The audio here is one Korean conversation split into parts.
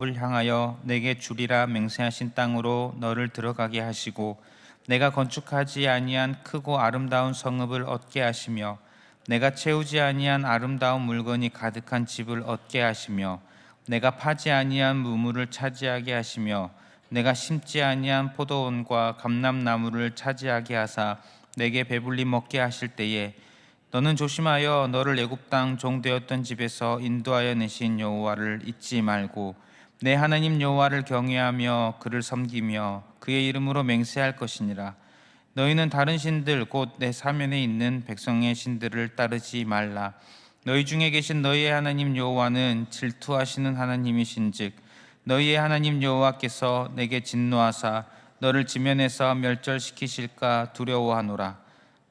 을 향하여 내게 주리라 맹세하신 땅으로 너를 들어가게 하시고 내가 건축하지 아니한 크고 아름다운 성읍을 얻게 하시며 내가 채우지 아니한 아름다운 물건이 가득한 집을 얻게 하시며 내가 파지 아니한 무물을 차지하게 하시며 내가 심지 아니한 포도원과 감람나무를 차지하게 하사 내게 배불리 먹게 하실 때에 너는 조심하여 너를 애굽 땅 종되었던 집에서 인도하여 내신 여호와를 잊지 말고 내 하나님 여호와를 경외하며 그를 섬기며 그의 이름으로 맹세할 것이니라. 너희는 다른 신들 곧 내 사면에 있는 백성의 신들을 따르지 말라. 너희 중에 계신 너희의 하나님 여호와는 질투하시는 하나님이신즉 너희의 하나님 여호와께서 내게 진노하사 너를 지면에서 멸절시키실까 두려워하노라.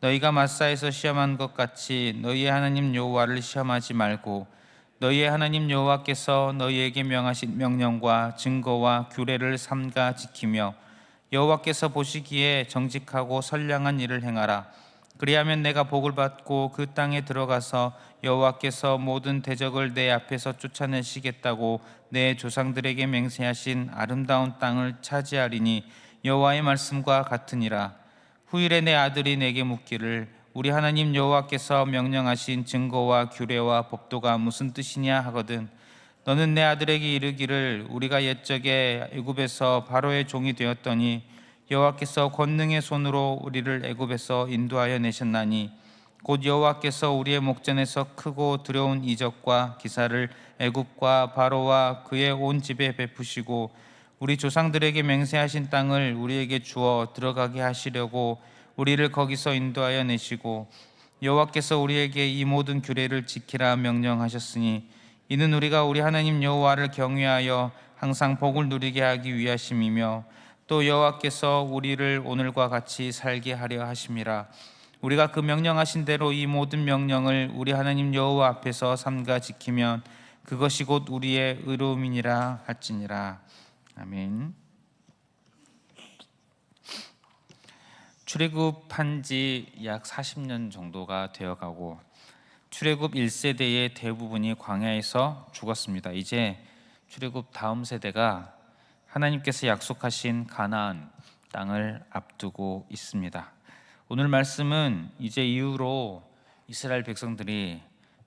너희가 마사에서 시험한 것 같이 너희의 하나님 여호와를 시험하지 말고 너희의 하나님 여호와께서 너희에게 명하신 명령과 증거와 규례를 삼가 지키며 여호와께서 보시기에 정직하고 선량한 일을 행하라. 그리하면 내가 복을 받고 그 땅에 들어가서 여호와께서 모든 대적을 내 앞에서 쫓아내시겠다고 내 조상들에게 맹세하신 아름다운 땅을 차지하리니 여호와의 말씀과 같으니라. 후일에 내 아들이 내게 묻기를 우리 하나님 여호와께서 명령하신 증거와 규례와 법도가 무슨 뜻이냐 하거든 너는 내 아들에게 이르기를 우리가 옛적에 애굽에서 바로의 종이 되었더니 여호와께서 권능의 손으로 우리를 애굽에서 인도하여 내셨나니 곧 여호와께서 우리의 목전에서 크고 두려운 이적과 기사를 애굽과 바로와 그의 온 집에 베푸시고 우리 조상들에게 맹세하신 땅을 우리에게 주어 들어가게 하시려고 우리를 거기서 인도하여 내시고 여호와께서 우리에게 이 모든 규례를 지키라 명령하셨으니 이는 우리가 우리 하나님 여호와를 경외하여 항상 복을 누리게 하기 위하심이며 또 여호와께서 우리를 오늘과 같이 살게 하려 하심이라. 우리가 그 명령하신 대로 이 모든 명령을 우리 하나님 여호와 앞에서 삼가 지키면 그것이 곧 우리의 의로움이니라 할지니라. 아멘. 출애굽한 지 약 40년 정도가 되어가고 출애굽 1세대의 대부분이 광야에서 죽었습니다. 이제 출애굽 다음 세대가 하나님께서 약속하신 가나안 땅을 앞두고 있습니다. 오늘 말씀은 이제 이후로 이스라엘 백성들이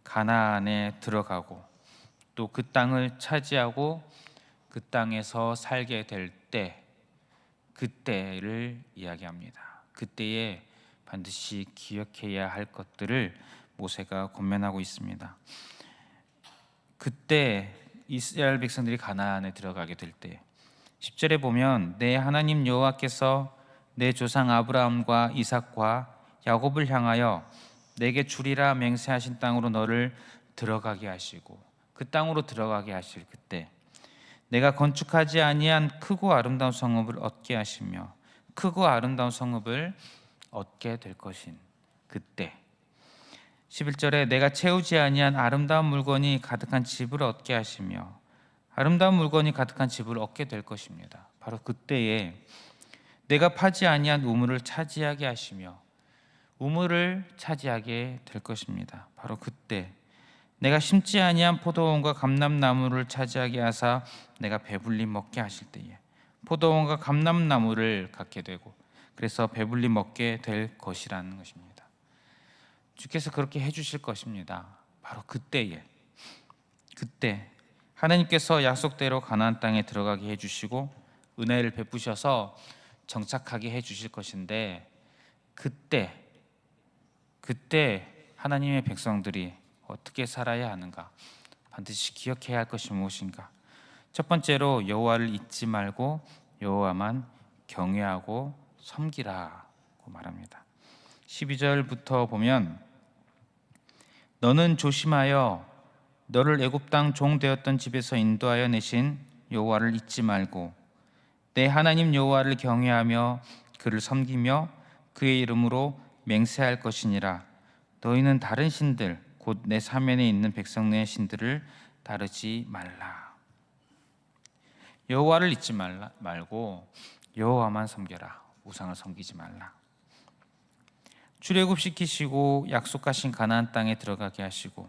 가나안에 들어가고 또 그 땅을 차지하고 그 땅에서 살게 될 때, 그때를 이야기합니다. 그때에 반드시 기억해야 할 것들을 모세가 권면하고 있습니다. 그때 이스라엘 백성들이 가나안에 들어가게 될 때 10절에 보면 내 하나님 여호와께서 내 조상 아브라함과 이삭과 야곱을 향하여 내게 주리라 맹세하신 땅으로 너를 들어가게 하시고 그 땅으로 들어가게 하실 그때 내가 건축하지 아니한 크고 아름다운 성읍을 얻게 하시며 크고 아름다운 성읍을 얻게 될 것인 그때 11절에 내가 채우지 아니한 아름다운 물건이 가득한 집을 얻게 하시며 아름다운 물건이 가득한 집을 얻게 될 것입니다. 바로 그때에 내가 파지 아니한 우물을 차지하게 하시며 우물을 차지하게 될 것입니다. 바로 그때 내가 심지 아니한 포도원과 감람나무를 차지하게 하사 내가 배불리 먹게 하실 때에 포도원과 감람나무를 갖게 되고 그래서 배불리 먹게 될 것이라는 것입니다. 주께서 그렇게 해주실 것입니다. 바로 그때에 그때 하나님께서 약속대로 가나안 땅에 들어가게 해주시고 은혜를 베푸셔서 정착하게 해주실 것인데 그때 하나님의 백성들이 어떻게 살아야 하는가? 반드시 기억해야 할 것이 무엇인가? 첫 번째로 여호와를 잊지 말고 여호와만 경외하고 섬기라고 말합니다. 12절부터 보면 너는 조심하여 너를 애굽 땅 종 되었던 집에서 인도하여 내신 여호와를 잊지 말고 내 하나님 여호와를 경외하며 그를 섬기며 그의 이름으로 맹세할 것이니라. 너희는 다른 신들 곧 내 사면에 있는 백성의 신들을 따르지 말라. 여호와를 잊지 말고 여호와만 섬겨라. 우상을 섬기지 말라. 출애굽시키시고 약속하신 가나안 땅에 들어가게 하시고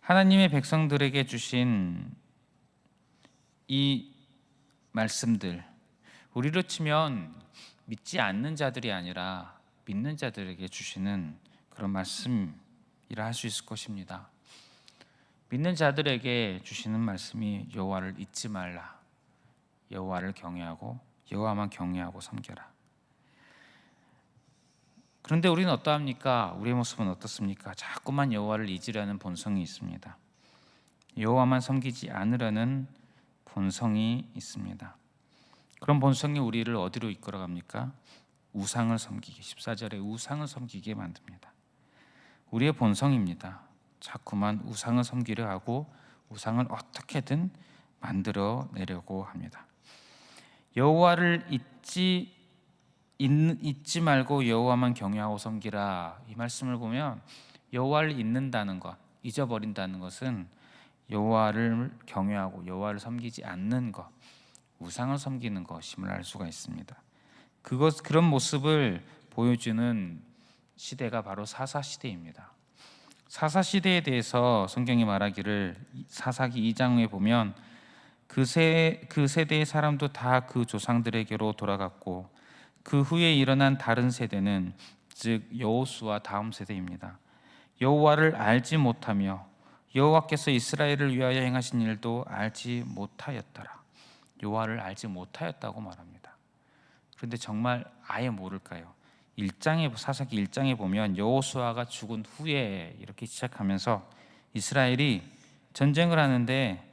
하나님의 백성들에게 주신 이 말씀들, 우리로 치면 믿지 않는 자들이 아니라 믿는 자들에게 주시는 그런 말씀이라 할 수 있을 것입니다. 믿는 자들에게 주시는 말씀이 여호와를 잊지 말라, 여호와를 경외하고 여호와만 경외하고 섬겨라. 그런데 우리는 어떠합니까? 우리의 모습은 어떻습니까? 자꾸만 여호와를 잊으려는 본성이 있습니다. 여호와만 섬기지 않으려는 본성이 있습니다. 그런 본성이 우리를 어디로 이끌어갑니까? 우상을 섬기게, 14절에 우상을 섬기게 만듭니다. 우리의 본성입니다. 자꾸만 우상을 섬기려 하고 우상을 어떻게든 만들어내려고 합니다. 여호와를 잊지 말고 여호와만 경외하고 섬기라, 이 말씀을 보면 여호와를 잊는다는 것, 잊어버린다는 것은 여호와를 경외하고 여호와를 섬기지 않는 것, 우상을 섬기는 것임을 알 수가 있습니다. 그런 모습을 보여주는 시대가 바로 사사시대입니다. 사사시대에 대해서 성경이 말하기를 사사기 2장에 보면 그 세대의 사람도 다 그 조상들에게로 돌아갔고 그 후에 일어난 다른 세대는 즉 여호수아 다음 세대입니다. 여호와를 알지 못하며 여호와께서 이스라엘을 위하여 행하신 일도 알지 못하였더라. 여호와를 알지 못하였다고 말합니다. 그런데 정말 아예 모를까요? 사사기 1장에 보면 여호수아가 죽은 후에 이렇게 시작하면서 이스라엘이 전쟁을 하는데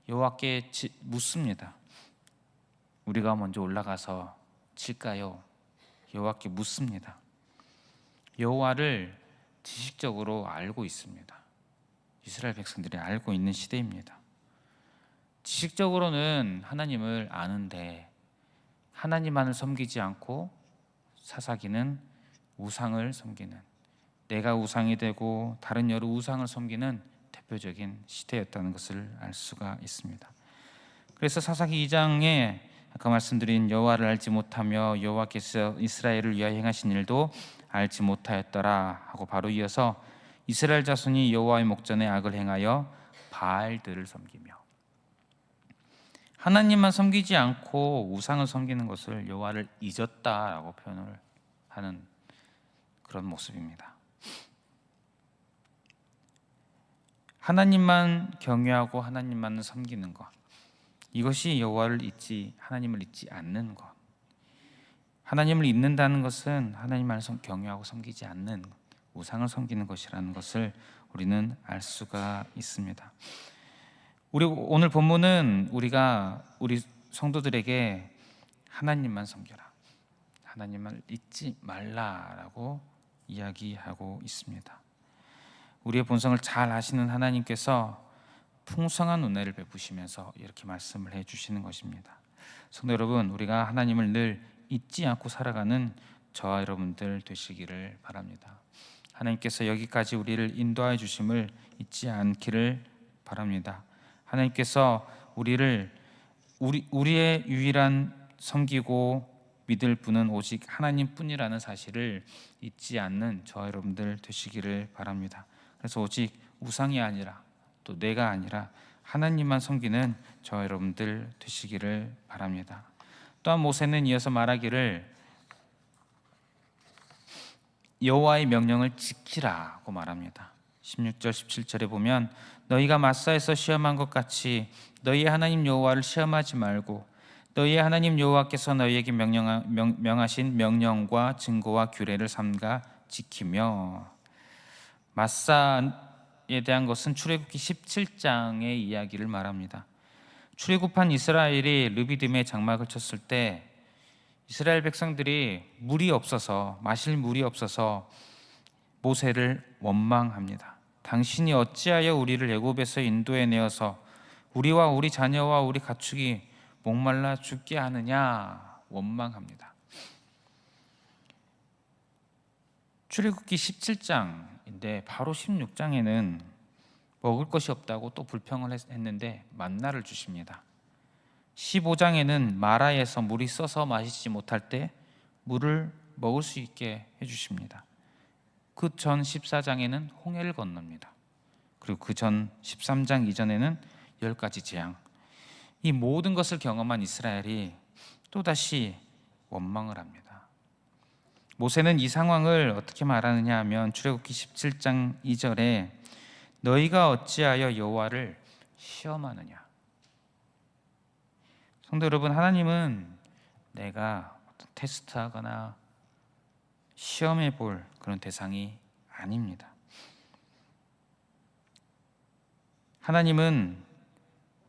여호와께 묻습니다. 우리가 먼저 올라가서 칠까요? 여호와께 묻습니다. 여호와를 지식적으로 알고 있습니다. 이스라엘 백성들이 알고 있는 시대입니다. 지식적으로는 하나님을 아는데 하나님만을 섬기지 않고 사사기는 우상을 섬기는, 내가 우상이 되고 다른 여러 우상을 섬기는 대표적인 시대였다는 것을 알 수가 있습니다. 그래서 사사기 2장에 아까 말씀드린 여호와를 알지 못하며 여호와께서 이스라엘을 위하여 행하신 일도 알지 못하였더라 하고 바로 이어서 이스라엘 자손이 여호와의 목전에 악을 행하여 바알들을 섬기며, 하나님만 섬기지 않고 우상을 섬기는 것을 여호와를 잊었다라고 표현을 하는 그런 모습입니다. 하나님만 경외하고 하나님만을 섬기는 것, 이것이 하나님을 잊지 않는 것. 하나님을 잊는다는 것은 하나님만을 경외하고 섬기지 않는, 우상을 섬기는 것이라는 것을 우리는 알 수가 있습니다. 오늘 본문은 우리 성도들에게 하나님만 섬겨라, 하나님을 잊지 말라라고 이야기하고 있습니다. 우리의 본성을 잘 아시는 하나님께서 풍성한 은혜를 베푸시면서 이렇게 말씀을 해주시는 것입니다. 성도 여러분, 우리가 하나님을 늘 잊지 않고 살아가는 저와 여러분들 되시기를 바랍니다. 하나님께서 여기까지 우리를 인도하여 주심을 잊지 않기를 바랍니다. 하나님께서 우리의 유일한 섬기고 믿을 분은 오직 하나님뿐이라는 사실을 잊지 않는 저와 여러분들 되시기를 바랍니다. 그래서 오직 우상이 아니라 또 내가 아니라 하나님만 섬기는 저와 여러분들 되시기를 바랍니다. 또한 모세는 이어서 말하기를 여호와의 명령을 지키라고 말합니다. 16절 17절에 보면 너희가 마사에서 시험한 것 같이 너희의 하나님 여호와를 시험하지 말고 너희의 하나님 여호와께서 너희에게 명하신 명령과 증거와 규례를 삼가 지키며, 마사에 대한 것은 출애굽기 17장의 이야기를 말합니다. 출애굽한 이스라엘이 르비딤에 장막을 쳤을 때 이스라엘 백성들이 마실 물이 없어서 모세를 원망합니다. 당신이 어찌하여 우리를 애굽에서 인도해 내어서 우리와 우리 자녀와 우리 가축이 목말라 죽게 하느냐, 원망합니다. 출애굽기 17장인데 바로 16장에는 먹을 것이 없다고 또 불평을 했는데 만나를 주십니다. 15장에는 마라에서 물이 써서 마시지 못할 때 물을 먹을 수 있게 해주십니다. 그 전 14장에는 홍해를 건넙니다. 그리고 그 전 13장 이전에는 10가지 재앙, 이 모든 것을 경험한 이스라엘이 또다시 원망을 합니다. 모세는 이 상황을 어떻게 말하느냐 하면 출애굽기 17장 2절에 너희가 어찌하여 여호와를 시험하느냐. 성도 여러분, 하나님은 내가 어떤 테스트하거나 시험해 볼 그런 대상이 아닙니다. 하나님은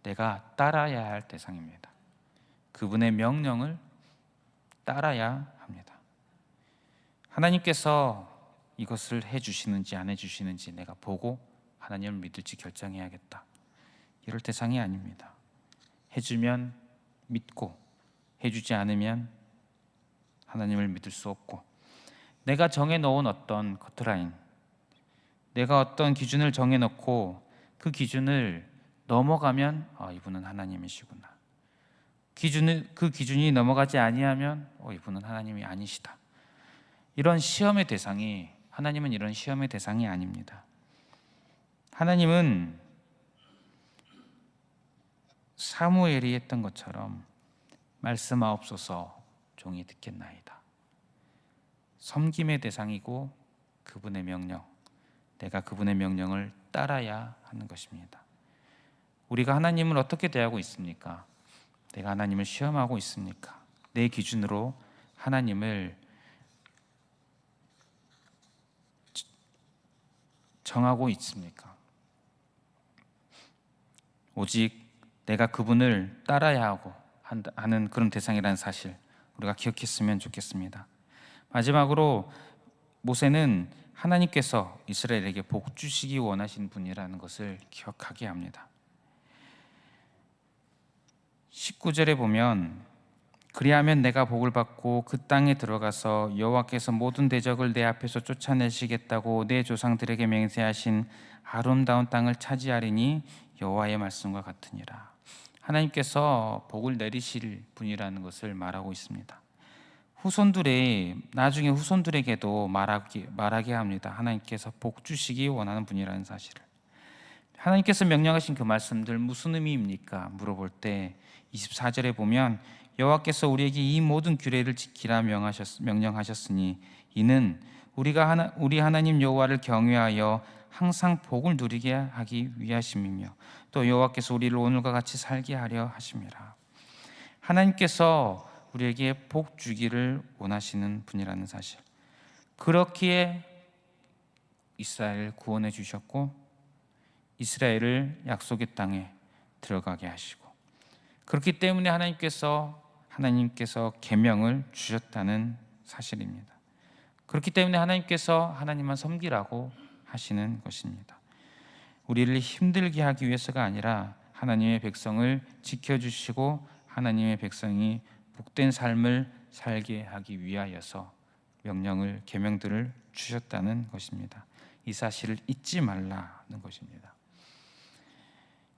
내가 따라야 할 대상입니다. 그분의 명령을 따라야 합니다. 하나님께서 이것을 해주시는지 안 해주시는지 내가 보고 하나님을 믿을지 결정해야겠다, 이럴 대상이 아닙니다. 해주면 믿고 해주지 않으면 하나님을 믿을 수 없고, 내가 정해놓은 어떤 커트라인, 내가 어떤 기준을 정해놓고 그 기준을 넘어가면 이분은 하나님이시구나, 그 기준이 넘어가지 아니하면 이분은 하나님이 아니시다, 이런 시험의 대상이, 하나님은 이런 시험의 대상이 아닙니다. 하나님은 사무엘이 했던 것처럼 말씀하옵소서 종이 듣겠나이다. 섬김의 대상이고 그분의 명령, 내가 그분의 명령을 따라야 하는 것입니다. 우리가 하나님을 어떻게 대하고 있습니까? 내가 하나님을 시험하고 있습니까? 내 기준으로 하나님을 정하고 있습니까? 오직 내가 그분을 따라야 하는 그런 대상이라는 사실 우리가 기억했으면 좋겠습니다. 마지막으로 모세는 하나님께서 이스라엘에게 복 주시기 원하신 분이라는 것을 기억하게 합니다. 19절에 보면 그리하면 내가 복을 받고 그 땅에 들어가서 여호와께서 모든 대적을 내 앞에서 쫓아내시겠다고 내 조상들에게 맹세하신 아름다운 땅을 차지하리니 여호와의 말씀과 같으니라. 하나님께서 복을 내리실 분이라는 것을 말하고 있습니다. 나중에 후손들에게도 말하게 합니다. 하나님께서 복 주시기 원하는 분이라는 사실을. 하나님께서 명령하신 그 말씀들 무슨 의미입니까? 물어볼 때 24절에 보면 여호와께서 우리에게 이 모든 규례를 지키라 명령하셨으니 이는 우리가 우리 하나님 여호와를 경외하여 항상 복을 누리게 하기 위하심이며 또 여호와께서 우리를 오늘과 같이 살게 하려 하심이라. 하나님께서 우리에게 복 주기를 원하시는 분이라는 사실, 그렇기에 이스라엘을 구원해 주셨고 이스라엘을 약속의 땅에 들어가게 하시고, 그렇기 때문에 하나님께서 계명을 주셨다는 사실입니다. 그렇기 때문에 하나님께서 하나님만 섬기라고 하시는 것입니다. 우리를 힘들게 하기 위해서가 아니라 하나님의 백성을 지켜주시고 하나님의 백성이 복된 삶을 살게 하기 위하여서 계명들을 주셨다는 것입니다. 이 사실을 잊지 말라는 것입니다.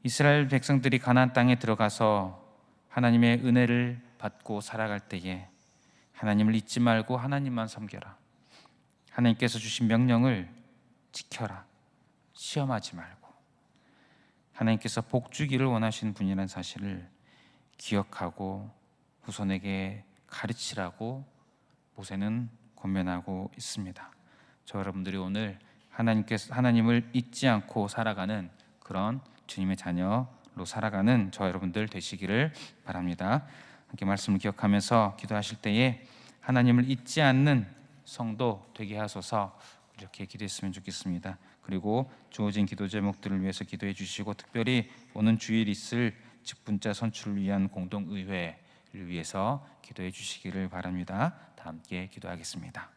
이스라엘 백성들이 가나안 땅에 들어가서 하나님의 은혜를 받고 살아갈 때에 하나님을 잊지 말고 하나님만 섬겨라, 하나님께서 주신 명령을 지켜라, 시험하지 말고 하나님께서 복 주기를 원하시는 분이라는 사실을 기억하고 후손에게 가르치라고 모세는 권면하고 있습니다. 저 여러분들이 오늘 하나님을 잊지 않고 살아가는 그런 주님의 자녀로 살아가는 저 여러분들 되시기를 바랍니다. 함께 말씀을 기억하면서 기도하실 때에 하나님을 잊지 않는 성도 되게 하소서, 이렇게 기도했으면 좋겠습니다. 그리고 주어진 기도 제목들을 위해서 기도해 주시고, 특별히 오는 주일 있을 직분자 선출을 위한 공동의회를 위해서 기도해 주시기를 바랍니다. 다 함께 기도하겠습니다.